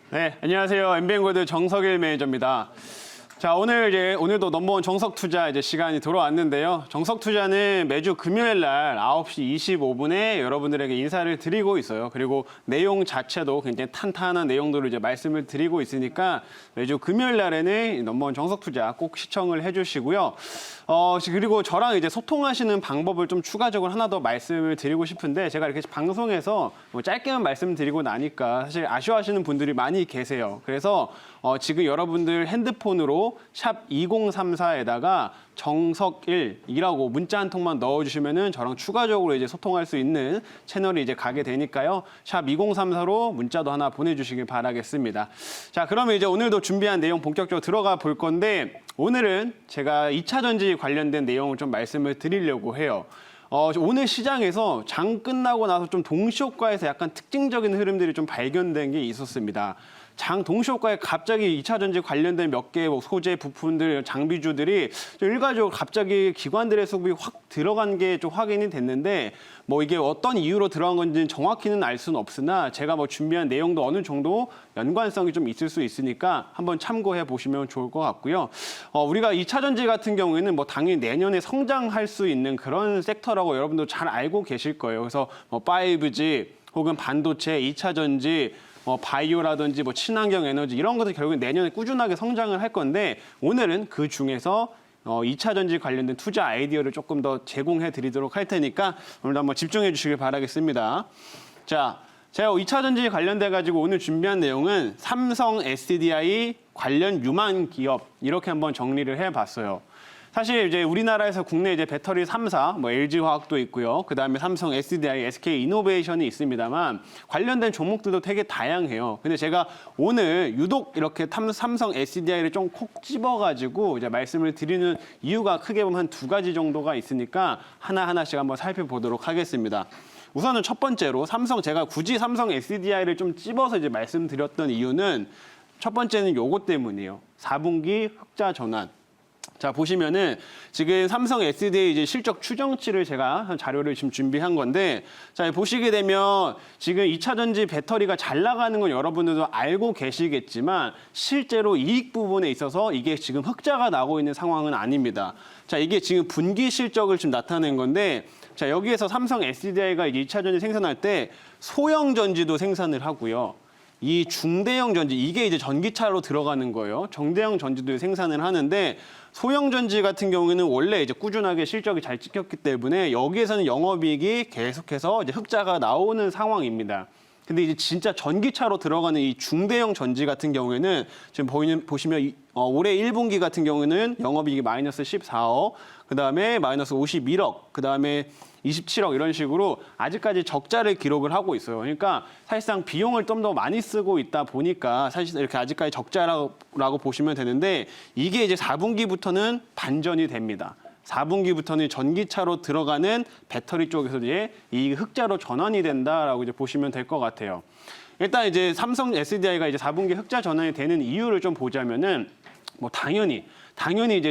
네, 안녕하세요. 엠비엔골드 정석일 매니저입니다. 자, 오늘도 넘버원 정석투자 시간이 돌아왔는데요. 정석투자는 매주 금요일 날 9시 25분에 여러분들에게 인사를 드리고 있어요. 그리고 내용 자체도 굉장히 탄탄한 내용들을 말씀을 드리고 있으니까 매주 금요일 날에는 넘버원 정석투자 꼭 시청을 해주시고요. 그리고 저랑 소통하시는 방법을 좀 추가적으로 하나 더 말씀을 드리고 싶은데, 제가 이렇게 방송에서 짧게만 말씀드리고 나니까 사실 아쉬워하시는 분들이 많이 계세요. 그래서 지금 여러분들 핸드폰으로 샵 2034에다가 정석일이라고 문자 한 통만 넣어주시면은 저랑 추가적으로 소통할 수 있는 채널이 가게 되니까요. 샵 2034로 문자도 하나 보내주시길 바라겠습니다. 자, 그러면 오늘도 준비한 내용 본격적으로 들어가 볼 건데, 오늘은 제가 2차 전지 관련된 내용을 좀 말씀을 드리려고 해요. 오늘 시장에서 장 끝나고 나서 좀 동시효과에서 약간 특징적인 흐름들이 좀 발견된 게 있었습니다. 장 동시효과에 갑자기 2차 전지 관련된 몇 개 소재, 부품들, 장비주들이 일괄적으로 갑자기 기관들의 수급이 확 들어간 게 좀 확인이 됐는데, 이게 어떤 이유로 들어간 건지는 정확히는 알 수는 없으나 제가 준비한 내용도 어느 정도 연관성이 좀 있을 수 있으니까 한번 참고해 보시면 좋을 것 같고요. 우리가 2차 전지 같은 경우에는 당연히 내년에 성장할 수 있는 그런 섹터라고 여러분도 잘 알고 계실 거예요. 그래서 5G 혹은 반도체, 2차 전지, 바이오라든지 친환경 에너지 이런 것들 결국엔 내년에 꾸준하게 성장을 할 건데, 오늘은 그 중에서 2차 전지 관련된 투자 아이디어를 조금 더 제공해 드리도록 할 테니까 오늘도 한번 집중해 주시길 바라겠습니다. 자, 제가 2차 전지 관련돼 가지고 오늘 준비한 내용은 삼성 SDI 관련 유망 기업 이렇게 한번 정리를 해 봤어요. 사실 우리나라에서 국내 배터리 3사, LG화학도 있고요. 그다음에 삼성 SDI, SK이노베이션이 있습니다만 관련된 종목들도 되게 다양해요. 근데 제가 오늘 유독 이렇게 삼성 SDI를 좀 콕 집어가지고 말씀을 드리는 이유가 크게 보면 한 2가지 정도가 있으니까 하나하나씩 한번 살펴보도록 하겠습니다. 우선은 첫 번째로 제가 굳이 삼성 SDI를 좀 집어서 말씀드렸던 이유는 첫 번째는 요것 때문이에요. 4분기 흑자 전환. 자, 보시면은 지금 삼성 SDI 실적 추정치를 제가 자료를 지금 준비한 건데, 자, 보시게 되면 지금 2차 전지 배터리가 잘 나가는 건 여러분들도 알고 계시겠지만 실제로 이익 부분에 있어서 이게 지금 흑자가 나고 있는 상황은 아닙니다. 자, 이게 지금 분기 실적을 지금 나타낸 건데, 자, 여기에서 삼성 SDI가 2차 전지 생산할 때 소형 전지도 생산을 하고요. 이 중대형 전지, 이게 전기차로 들어가는 거예요. 중대형 전지도 생산을 하는데, 소형 전지 같은 경우에는 원래 꾸준하게 실적이 잘 찍혔기 때문에 여기에서는 영업이익이 계속해서 흑자가 나오는 상황입니다. 근데 진짜 전기차로 들어가는 이 중대형 전지 같은 경우에는 지금 보시면 올해 1분기 같은 경우에는 영업이익이 마이너스 14억, 그다음에 마이너스 51억, 그다음에 27억 이런 식으로 아직까지 적자를 기록을 하고 있어요. 그러니까 사실상 비용을 좀 더 많이 쓰고 있다 보니까 사실 이렇게 아직까지 적자라고 보시면 되는데, 이게 4분기부터는 반전이 됩니다. 4분기부터는 전기차로 들어가는 배터리 쪽에서 이 흑자로 전환이 된다라고 보시면 될 것 같아요. 일단 삼성 SDI가 4분기 흑자 전환이 되는 이유를 좀 보자면은 당연히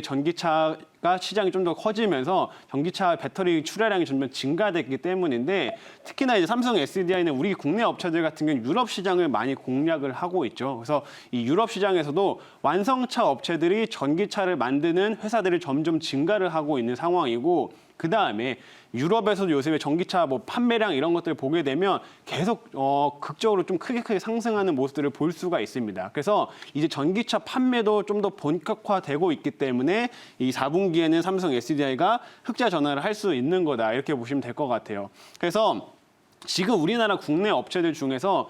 전기차가 시장이 좀 더 커지면서 전기차 배터리 출하량이 점점 증가됐기 때문인데, 특히나 삼성 SDI는 우리 국내 업체들 같은 경우는 유럽 시장을 많이 공략을 하고 있죠. 그래서 이 유럽 시장에서도 완성차 업체들이 전기차를 만드는 회사들이 점점 증가를 하고 있는 상황이고, 그다음에 유럽에서도 요즘에 전기차 판매량 이런 것들을 보게 되면 계속 극적으로 좀 크게 상승하는 모습들을 볼 수가 있습니다. 그래서 전기차 판매도 좀 더 본격화되고 있기 때문에 이 4분기에는 삼성 SDI가 흑자 전환을 할 수 있는 거다, 이렇게 보시면 될 것 같아요. 그래서 지금 우리나라 국내 업체들 중에서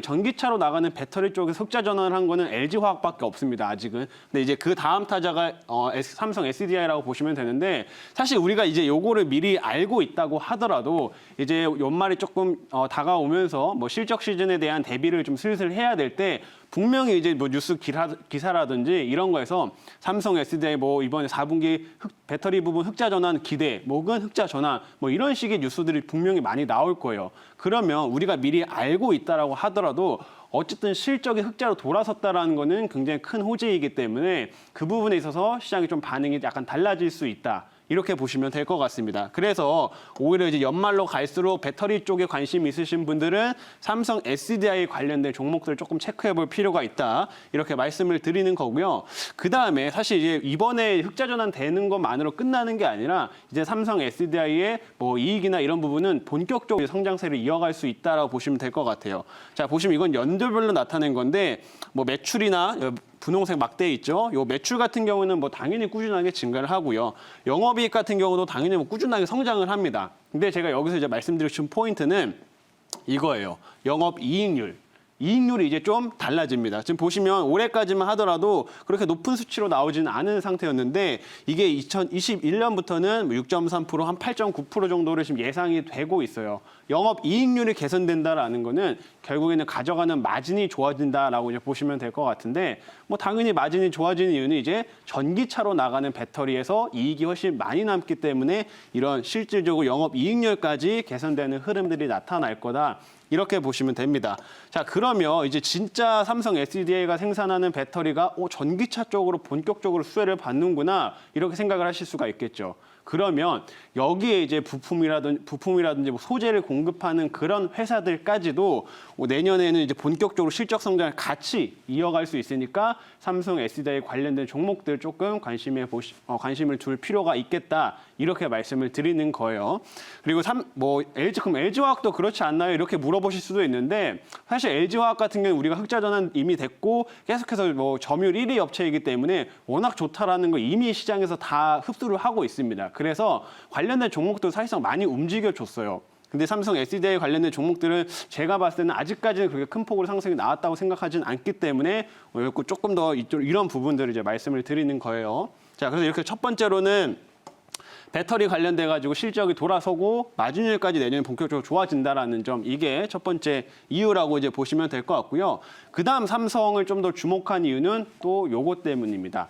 전기차로 나가는 배터리 쪽에서 흑자 전환을 한 거는 LG화학밖에 없습니다, 아직은. 근데 그 다음 타자가 삼성 SDI라고 보시면 되는데, 사실 우리가 요거를 미리 알고 있다고 하더라도 연말이 조금 다가오면서 실적 시즌에 대한 대비를 좀 슬슬 해야 될 때, 분명히 뉴스 기사라든지 이런 거에서 삼성 SDI 이번에 4분기 배터리 부분 흑자 전환 기대, 혹은 흑자 전환 이런 식의 뉴스들이 분명히 많이 나올 거예요. 그러면 우리가 미리 알고 있다라고 하더라도 어쨌든 실적이 흑자로 돌아섰다라는 거는 굉장히 큰 호재이기 때문에 그 부분에 있어서 시장이 좀 반응이 약간 달라질 수 있다. 이렇게 보시면 될 것 같습니다. 그래서 오히려 이제 연말로 갈수록 배터리 쪽에 관심 있으신 분들은 삼성 SDI 관련된 종목들을 조금 체크해 볼 필요가 있다. 이렇게 말씀을 드리는 거고요. 그 다음에 사실 이제 이번에 흑자 전환 되는 것만으로 끝나는 게 아니라 이제 삼성 SDI의 뭐 이익이나 이런 부분은 본격적으로 성장세를 이어갈 수 있다라고 보시면 될 것 같아요. 자, 보시면 이건 연도별로 나타낸 건데 뭐 매출이나 분홍색 막대 있죠. 요 매출 같은 경우는 뭐 당연히 꾸준하게 증가를 하고요. 영업이익 같은 경우도 당연히 뭐 꾸준하게 성장을 합니다. 근데 제가 여기서 이제 말씀드리고 싶은 포인트는 이거예요. 영업이익률. 이익률이 이제 좀 달라집니다. 지금 보시면 올해까지만 하더라도 그렇게 높은 수치로 나오지는 않은 상태였는데 이게 2021년부터는 6.3%, 한 8.9% 정도를 지금 예상이 되고 있어요. 영업이익률이 개선된다라는 거는 결국에는 가져가는 마진이 좋아진다라고 이제 보시면 될 것 같은데 뭐 당연히 마진이 좋아지는 이유는 이제 전기차로 나가는 배터리에서 이익이 훨씬 많이 남기 때문에 이런 실질적으로 영업이익률까지 개선되는 흐름들이 나타날 거다. 이렇게 보시면 됩니다. 자, 그러면 이제 진짜 삼성 SDI가 생산하는 배터리가 전기차 쪽으로 본격적으로 수혜를 받는구나 이렇게 생각을 하실 수가 있겠죠. 그러면 여기에 이제 부품이라든지 뭐 소재를 공급하는 그런 회사들까지도 내년에는 이제 본격적으로 실적 성장을 같이 이어갈 수 있으니까 삼성 SDI 관련된 종목들 조금 관심을 둘 필요가 있겠다 이렇게 말씀을 드리는 거예요. 그리고 그럼 LG화학도 그렇지 않나요? 이렇게 물어보실 수도 있는데 사실 LG화학 같은 경우는 우리가 흑자 전환 이미 됐고 계속해서 뭐 점유율 1위 업체이기 때문에 워낙 좋다라는 거 이미 시장에서 다 흡수를 하고 있습니다. 그래서 관련된 종목도 사실상 많이 움직여줬어요. 근데 삼성 SDI 관련된 종목들은 제가 봤을 때는 아직까지는 그렇게 큰 폭으로 상승이 나왔다고 생각하지는 않기 때문에 조금 더 이런 부분들을 이제 말씀을 드리는 거예요. 자, 그래서 이렇게 첫 번째로는 배터리 관련돼 가지고 실적이 돌아서고 마진율까지 내년에 본격적으로 좋아진다라는 점 이게 첫 번째 이유라고 이제 보시면 될 것 같고요. 그다음 삼성을 좀 더 주목한 이유는 또 요것 때문입니다.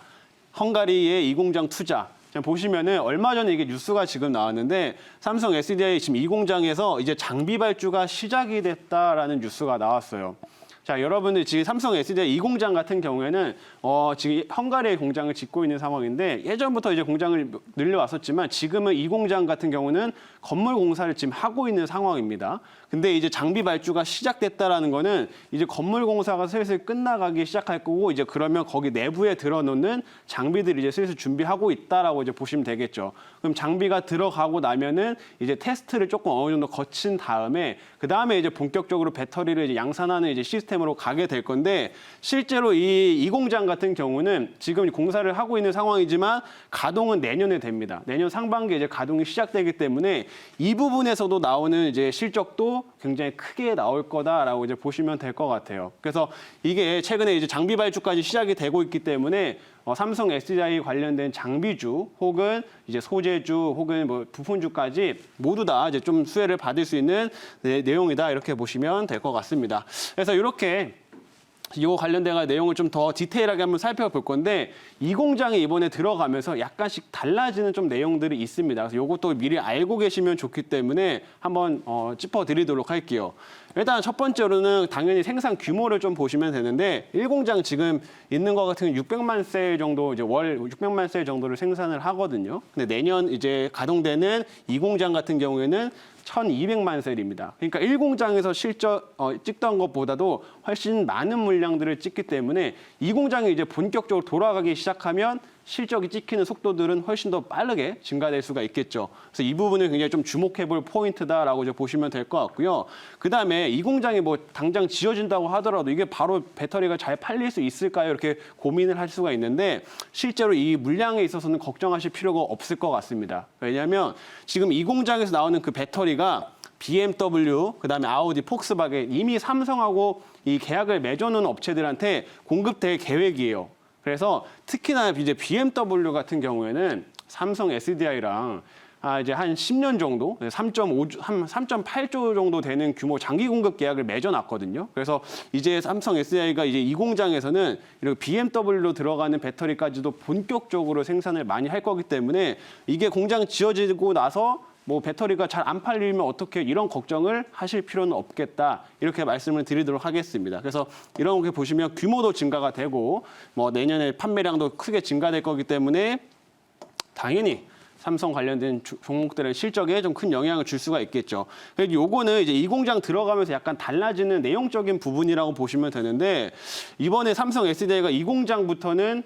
헝가리의 이 공장 투자. 보시면은 얼마 전에 이게 뉴스가 지금 나왔는데 삼성 SDI 지금 이 공장에서 이제 장비 발주가 시작이 됐다라는 뉴스가 나왔어요. 자, 여러분들 지금 삼성 SDI 이 공장 같은 경우에는 지금 헝가리에 공장을 짓고 있는 상황인데 예전부터 이제 공장을 늘려왔었지만 지금은 이 공장 같은 경우는 건물 공사를 지금 하고 있는 상황입니다. 근데 이제 장비 발주가 시작됐다라는 거는 이제 건물 공사가 슬슬 끝나가기 시작할 거고 이제 그러면 거기 내부에 들어놓는 장비들이 이제 슬슬 준비하고 있다라고 이제 보시면 되겠죠. 그럼 장비가 들어가고 나면은 이제 테스트를 조금 어느 정도 거친 다음에 그 다음에 이제 본격적으로 배터리를 이제 양산하는 이제 시스템으로 가게 될 건데 실제로 이 공장 같은 경우는 지금 공사를 하고 있는 상황이지만 가동은 내년에 됩니다. 내년 상반기에 이제 가동이 시작되기 때문에 이 부분에서도 나오는 이제 실적도 굉장히 크게 나올 거다라고 이제 보시면 될 것 같아요. 그래서 이게 최근에 이제 장비 발주까지 시작이 되고 있기 때문에 삼성 SDI 관련된 장비주 혹은 이제 소재주 혹은 뭐 부품주까지 모두 다 이제 좀 수혜를 받을 수 있는 내용이다 이렇게 보시면 될 것 같습니다. 그래서 이렇게 이거 관련된 내용을 좀 더 디테일하게 한번 살펴볼 건데 이 공장에 이번에 들어가면서 약간씩 달라지는 좀 내용들이 있습니다. 그래서 이것도 미리 알고 계시면 좋기 때문에 한번 짚어드리도록 할게요. 일단 첫 번째로는 당연히 생산 규모를 좀 보시면 되는데 1공장 지금 있는 것 같은 600만 셀 정도 이제 월 600만 셀 정도를 생산을 하거든요. 근데 내년 이제 가동되는 2공장 같은 경우에는 1,200만 셀입니다. 그러니까 1공장에서 실적 찍던 것보다도 훨씬 많은 물량들을 찍기 때문에 2공장이 이제 본격적으로 돌아가기 시작하면 실적이 찍히는 속도들은 훨씬 더 빠르게 증가될 수가 있겠죠. 그래서 이 부분을 굉장히 좀 주목해볼 포인트다라고 이제 보시면 될 것 같고요. 그 다음에 이 공장이 뭐 당장 지어진다고 하더라도 이게 바로 배터리가 잘 팔릴 수 있을까요? 이렇게 고민을 할 수가 있는데 실제로 이 물량에 있어서는 걱정하실 필요가 없을 것 같습니다. 왜냐하면 지금 이 공장에서 나오는 그 배터리가 BMW, 그다음에 아우디, 폭스바겐 이미 삼성하고 이 계약을 맺어놓은 업체들한테 공급될 계획이에요. 그래서 특히나 이제 BMW 같은 경우에는 삼성 SDI랑 이제 한 10년 정도, 3.8조 정도 되는 규모 장기 공급 계약을 맺어놨거든요. 그래서 이제 삼성 SDI가 이제 이 공장에서는 이렇게 BMW로 들어가는 배터리까지도 본격적으로 생산을 많이 할 거기 때문에 이게 공장 지어지고 나서 뭐 배터리가 잘 안 팔리면 어떻게 이런 걱정을 하실 필요는 없겠다. 이렇게 말씀을 드리도록 하겠습니다. 그래서 이런 거 보시면 규모도 증가가 되고 뭐 내년에 판매량도 크게 증가될 거기 때문에 당연히 삼성 관련된 종목들의 실적에 좀 큰 영향을 줄 수가 있겠죠. 그래서 요거는 이제 이 공장 들어가면서 약간 달라지는 내용적인 부분이라고 보시면 되는데 이번에 삼성 SDI가 이 공장부터는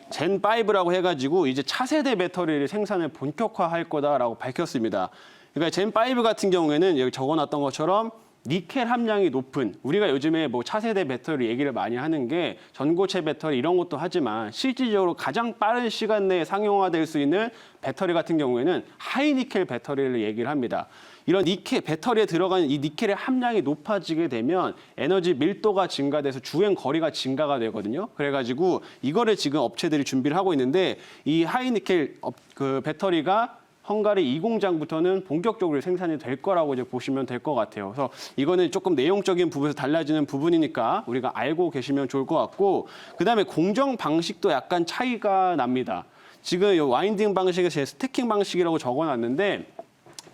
젠5라고 해가지고 이제 차세대 배터리를 생산을 본격화할 거다라고 밝혔습니다. 그러니까 젠5 같은 경우에는 여기 적어놨던 것처럼 니켈 함량이 높은, 우리가 요즘에 뭐 차세대 배터리 얘기를 많이 하는 게 전고체 배터리 이런 것도 하지만 실질적으로 가장 빠른 시간 내에 상용화될 수 있는 배터리 같은 경우에는 하이니켈 배터리를 얘기를 합니다. 이런 니켈, 배터리에 들어가는 이 니켈의 함량이 높아지게 되면 에너지 밀도가 증가돼서 주행 거리가 증가가 되거든요. 그래가지고 이거를 지금 업체들이 준비를 하고 있는데 이 하이니켈 그 배터리가 헝가리 이 공장부터는 본격적으로 생산이 될 거라고 이제 보시면 될 것 같아요. 그래서 이거는 조금 내용적인 부분에서 달라지는 부분이니까 우리가 알고 계시면 좋을 것 같고, 그다음에 공정 방식도 약간 차이가 납니다. 지금 이 와인딩 방식에서 제 스태킹 방식이라고 적어놨는데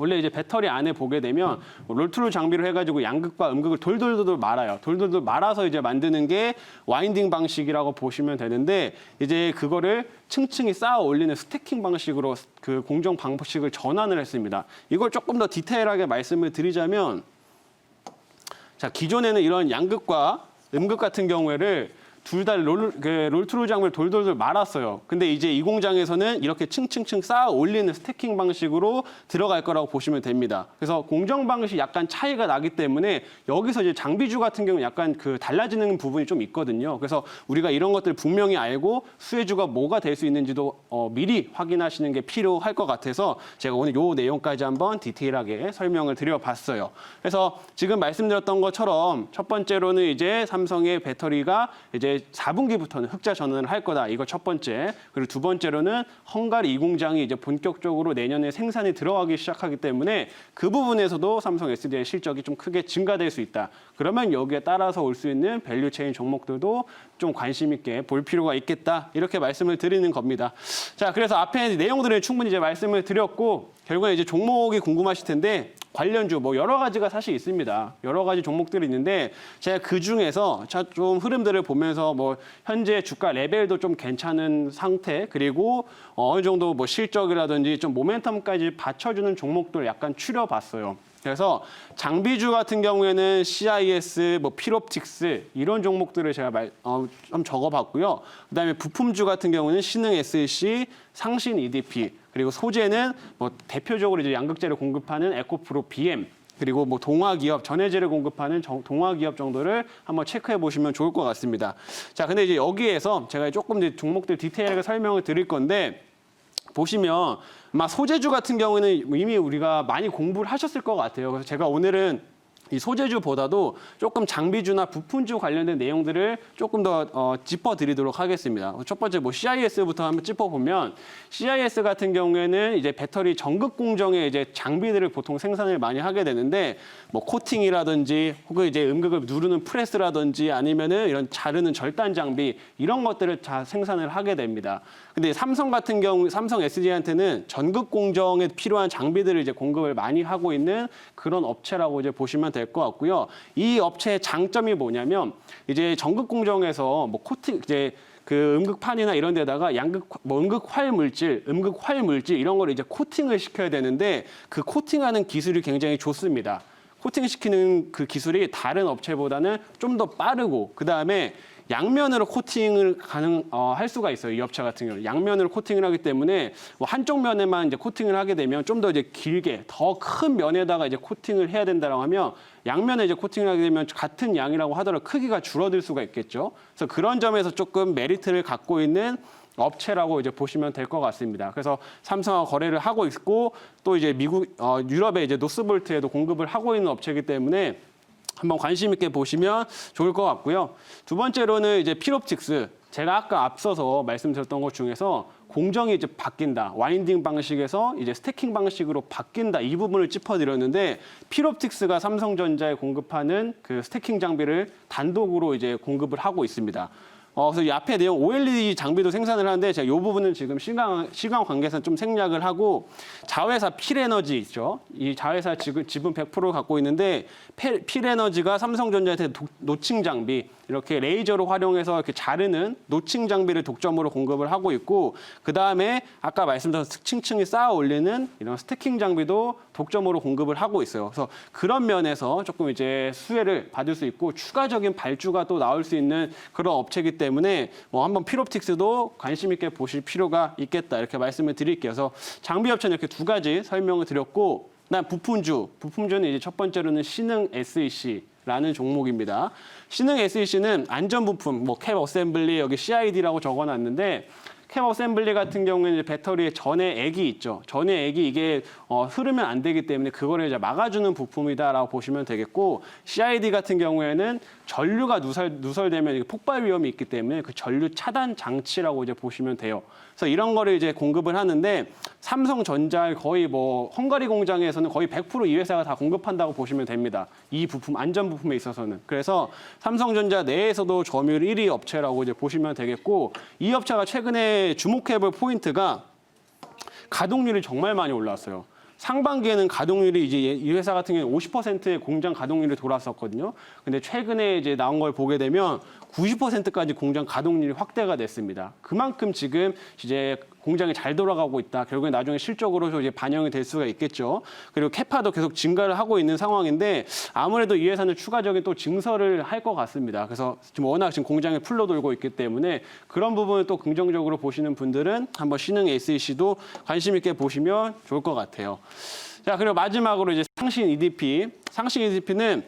원래 이제 배터리 안에 보게 되면 롤트롤 장비를 해가지고 양극과 음극을 돌돌돌 말아요. 돌돌돌 말아서 이제 만드는 게 와인딩 방식이라고 보시면 되는데 이제 그거를 층층이 쌓아 올리는 스태킹 방식으로 그 공정 방식을 전환을 했습니다. 이걸 조금 더 디테일하게 말씀을 드리자면, 자 기존에는 이런 양극과 음극 같은 경우에를 둘 다 롤트롤 장비를 돌돌돌 말았어요. 근데 이제 이 공장에서는 이렇게 층층층 쌓아 올리는 스태킹 방식으로 들어갈 거라고 보시면 됩니다. 그래서 공정 방식이 약간 차이가 나기 때문에 여기서 이제 장비주 같은 경우는 약간 그 달라지는 부분이 좀 있거든요. 그래서 우리가 이런 것들 분명히 알고 수혜주가 뭐가 될 수 있는지도 미리 확인하시는 게 필요할 것 같아서 제가 오늘 요 내용까지 한번 디테일하게 설명을 드려봤어요. 그래서 지금 말씀드렸던 것처럼 첫 번째로는 이제 삼성의 배터리가 이제 4분기부터는 흑자 전환을 할 거다. 이거 첫 번째. 그리고 두 번째로는 헝가리 이 공장이 이제 본격적으로 내년에 생산이 들어가기 시작하기 때문에 그 부분에서도 삼성 SDI 실적이 좀 크게 증가될 수 있다. 그러면 여기에 따라서 올 수 있는 밸류체인 종목들도 좀 관심 있게 볼 필요가 있겠다. 이렇게 말씀을 드리는 겁니다. 자, 그래서 앞에 내용들을 충분히 이제 말씀을 드렸고 결국에 이제 종목이 궁금하실 텐데 관련주 뭐 여러 가지가 사실 있습니다. 여러 가지 종목들이 있는데 제가 그 중에서 좀 흐름들을 보면서 뭐 현재 주가 레벨도 좀 괜찮은 상태, 그리고 어느 정도 뭐 실적이라든지 좀 모멘텀까지 받쳐주는 종목들 약간 추려봤어요. 그래서 장비주 같은 경우에는 CIS, 뭐 필옵틱스 이런 종목들을 제가 좀 적어봤고요. 그다음에 부품주 같은 경우는 신흥 SC, 상신 EDP, 그리고 소재는 뭐 대표적으로 이제 양극재를 공급하는 에코프로 BM, 그리고 뭐 동화기업, 전해재를 공급하는 동화기업 정도를 한번 체크해 보시면 좋을 것 같습니다. 자, 근데 이제 여기에서 제가 조금 이제 종목들 디테일하게 설명을 드릴 건데 보시면 아마 소재주 같은 경우는 이미 우리가 많이 공부를 하셨을 것 같아요. 그래서 제가 오늘은 이 소재주보다도 조금 장비주나 부품주 관련된 내용들을 조금 더 짚어드리도록 하겠습니다. 첫 번째 뭐 CIS부터 한번 짚어보면 CIS 같은 경우에는 이제 배터리 전극 공정에 이제 장비들을 보통 생산을 많이 하게 되는데 뭐 코팅이라든지 혹은 이제 음극을 누르는 프레스라든지 아니면은 이런 자르는 절단 장비 이런 것들을 다 생산을 하게 됩니다. 근데 삼성 같은 경우 삼성 SDI한테는 전극 공정에 필요한 장비들을 이제 공급을 많이 하고 있는 그런 업체라고 이제 보시면 될 것 같고요. 이 업체의 장점이 뭐냐면 이제 전극 공정에서 뭐 코팅 이제 그 음극판이나 이런 데다가 뭐 음극 활 물질 이런 거를 이제 코팅을 시켜야 되는데 그 코팅하는 기술이 굉장히 좋습니다. 코팅시키는 그 기술이 다른 업체보다는 좀 더 빠르고 그다음에 양면으로 코팅을 할 수가 있어요. 이 업체 같은 경우는 양면으로 코팅을 하기 때문에 뭐 한쪽 면에만 이제 코팅을 하게 되면 좀 더 이제 길게 더 큰 면에다가 이제 코팅을 해야 된다고 하면 양면에 이제 코팅을 하게 되면 같은 양이라고 하더라도 크기가 줄어들 수가 있겠죠. 그래서 그런 점에서 조금 메리트를 갖고 있는 업체라고 이제 보시면 될 것 같습니다. 그래서 삼성과 거래를 하고 있고 또 이제 유럽의 이제 노스볼트에도 공급을 하고 있는 업체이기 때문에 한번 관심 있게 보시면 좋을 것 같고요. 두 번째로는 이제 필옵틱스. 제가 아까 앞서서 말씀드렸던 것 중에서 공정이 이제 바뀐다. 와인딩 방식에서 이제 스태킹 방식으로 바뀐다. 이 부분을 짚어드렸는데 필옵틱스가 삼성전자에 공급하는 그 스태킹 장비를 단독으로 이제 공급을 하고 있습니다. 그래서 이 앞에 내용 OLED 장비도 생산을 하는데 제가 이 부분은 지금 시간 관계상 좀 생략을 하고 자회사 필에너지 있죠. 이 자회사 지분 100% 갖고 있는데 필에너지가 삼성전자한테 노칭 장비 이렇게 레이저로 활용해서 이렇게 자르는 노칭 장비를 독점으로 공급을 하고 있고, 그 다음에 아까 말씀드린 층층이 쌓아 올리는 이런 스태킹 장비도 독점으로 공급을 하고 있어요. 그래서 그런 면에서 조금 이제 수혜를 받을 수 있고 추가적인 발주가 또 나올 수 있는 그런 업체이기 때문에 뭐 한번 필옵틱스도 관심 있게 보실 필요가 있겠다 이렇게 말씀을 드릴게요. 그래서 장비 업체는 이렇게 두 가지 설명을 드렸고, 그다음 부품주는 이제 첫 번째로는 신흥 SEC라는 종목입니다. 신흥 SEC는 안전 부품, 뭐 캡 어셈블리 여기 CID라고 적어놨는데, 캡 어셈블리 같은 경우에는 배터리에 전해 액이 있죠. 전해 액이 이게 흐르면 안 되기 때문에 그거를 이제 막아주는 부품이다라고 보시면 되겠고, CID 같은 경우에는 전류가 누설되면 이게 폭발 위험이 있기 때문에 그 전류 차단 장치라고 이제 보시면 돼요. 그래서 이런 거를 이제 공급을 하는데, 삼성전자 거의 뭐 헝가리 공장에서는 거의 100% 이 회사가 다 공급한다고 보시면 됩니다. 이 부품, 안전 부품에 있어서는. 그래서 삼성전자 내에서도 점유율 1위 업체라고 이제 보시면 되겠고, 이 업체가 최근에 주목해볼 포인트가 가동률이 정말 많이 올랐어요. 상반기에는 가동률이 이제 이 회사 같은 경우는 50%의 공장 가동률이 돌았었거든요. 근데 최근에 이제 나온 걸 보게 되면 90%까지 공장 가동률이 확대가 됐습니다. 그만큼 지금 이제 공장이 잘 돌아가고 있다. 결국에 나중에 실적으로 이제 반영이 될 수가 있겠죠. 그리고 캐파도 계속 증가를 하고 있는 상황인데, 아무래도 이 회사는 추가적인 또 증설을 할 것 같습니다. 그래서 지금 워낙 지금 공장이 풀로 돌고 있기 때문에 그런 부분을 또 긍정적으로 보시는 분들은 한번 신흥 SEC도 관심 있게 보시면 좋을 것 같아요. 자, 그리고 마지막으로 이제 상신 EDP. 상신 EDP는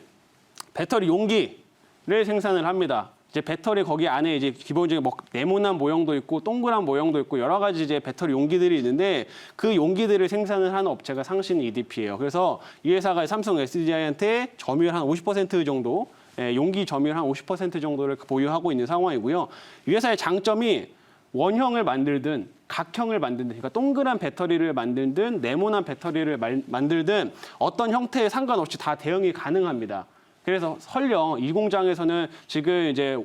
배터리 용기를 생산을 합니다. 이제 배터리 거기 안에 이제 기본적인 뭐 네모난 모형도 있고 동그란 모형도 있고 여러 가지 이제 배터리 용기들이 있는데, 그 용기들을 생산을 하는 업체가 상신 EDP예요. 그래서 이 회사가 삼성 SDI한테 점유율 한 50% 정도, 용기 점유율 한 50% 정도를 보유하고 있는 상황이고요. 이 회사의 장점이 원형을 만들든 각형을 만들든, 그러니까 동그란 배터리를 만들든 네모난 배터리를 만들든 어떤 형태에 상관없이 다 대응이 가능합니다. 그래서 설령 이 공장에서는 지금 이제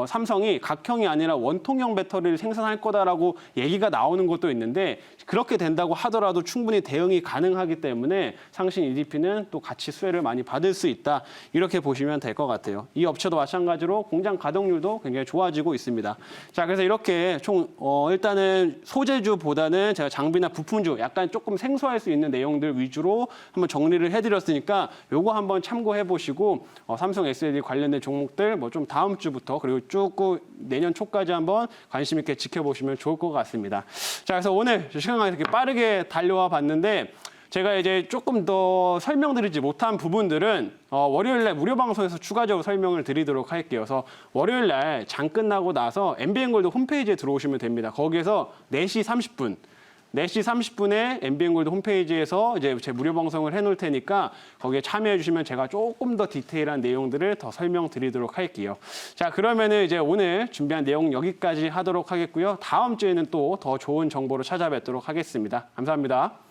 삼성이 각형이 아니라 원통형 배터리를 생산할 거다라고 얘기가 나오는 것도 있는데, 그렇게 된다고 하더라도 충분히 대응이 가능하기 때문에 상신 EDP는 또 같이 수혜를 많이 받을 수 있다. 이렇게 보시면 될 것 같아요. 이 업체도 마찬가지로 공장 가동률도 굉장히 좋아지고 있습니다. 자, 그래서 이렇게 총 일단은 소재주보다는 제가 장비나 부품주 약간 조금 생소할 수 있는 내용들 위주로 한번 정리를 해드렸으니까 요거 한번 참고해 보시고 삼성 SDI 관련된 종목들 뭐 좀 다음 주부터 그리고 쭉 내년 초까지 한번 관심 있게 지켜보시면 좋을 것 같습니다. 자, 그래서 오늘 시간이 이렇게 빠르게 달려와 봤는데, 제가 이제 조금 더 설명드리지 못한 부분들은 월요일 날 무료 방송에서 추가적으로 설명을 드리도록 할게요. 그래서 월요일 날 장 끝나고 나서 MBN골드 홈페이지에 들어오시면 됩니다. 거기에서 4시 30분. 4시 30분에 MBN골드 홈페이지에서 이제 제 무료 방송을 해놓을 테니까 거기에 참여해 주시면 제가 조금 더 디테일한 내용들을 더 설명드리도록 할게요. 자, 그러면은 이제 오늘 준비한 내용 여기까지 하도록 하겠고요. 다음 주에는 또 더 좋은 정보로 찾아뵙도록 하겠습니다. 감사합니다.